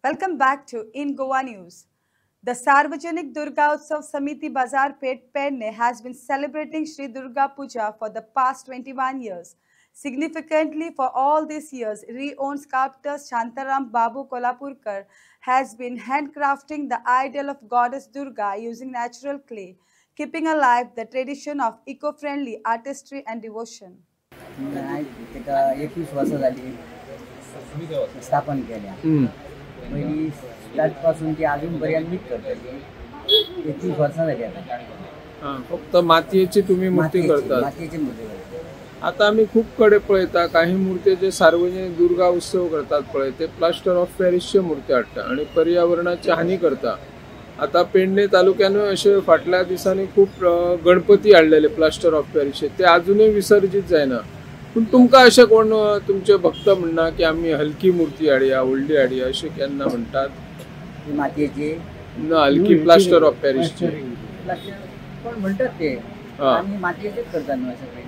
Welcome back to In Goa News. The Sarvajanik Durga Utsav Samiti Bazar Pet Perne has been celebrating Shri Durga Puja for the past 21 years. Significantly, for all these years, re-owned sculptor Shantaram Babu Kolhapurkar has been handcrafting the idol of goddess Durga using natural clay, keeping alive the tradition of eco-friendly artistry and devotion. स्थापन केल्या पहिली start पासून ती अजूनपर्यंत मीच करतली 31 वर्षां झाली आता. फक्त मातीची तुम्ही मूर्ती करता? मातीची मूर्ती करतात. आता आम्ही खूप कडे पळयता काही मूर्ती जे सार्वजनिक दुर्गा उत्सव करतात पळय ते प्लास्टर ऑफ पॅरिसचे मूर्ती हाडटा आणि पर्यावरणाची हानी करता. आता पेडणे तालुक्यान असे फाटल्या दिसांनी खूप गणपती हाडलेले प्लास्टर ऑफ पॅरिसचे ते अजूनही विसर्जित जायना. पण तुमका असे कोण तुमचे भक्त म्हणना की आम्ही हलकी मूर्ती हाडया व्हडली हाडया असे केन्ना म्हणतात? मातीची न हलकी प्लास्टर ऑफ पॅरिसची पण म्हणतात ते आम्ही मातीचेच करतात ना सगळे.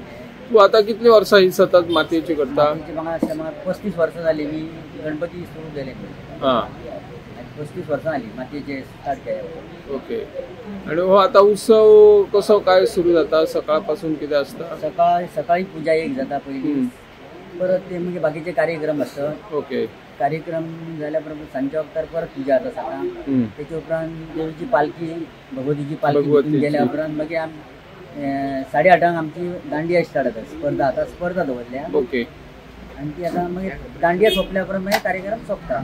तू आता कितली वर्सां ही सतत मातयेची करता? म्हाका 35 वर्सां जाली. मी गणपती सुरू केले. 35 वर्सां जाली मातयेचे स्टार्ट केले. ओके. आणि हो आता उत्सव कसो काय सुरू जाता? सकाळपासून किती असता? सकाळी पूजा एक जाता पहिली. परत ते म्हणजे बाकीचे कार्यक्रम असतात. ओके. कार्यक्रम झाल्याबरोबर सांजच्या वक्तार परत पूजा जाता सकाळ. त्याच्या उपरांत देवीची पालखी भगवतीची पालखी गेल्या उपरांत मागीर 8:30 आमची दांडिया स्टार्ट जाता. स्पर्धा दवरल्या. ओके. आणि ती आता मागीर दांडिया सोंपल्या उपरांत मागीर कार्यक्रम सोंपता.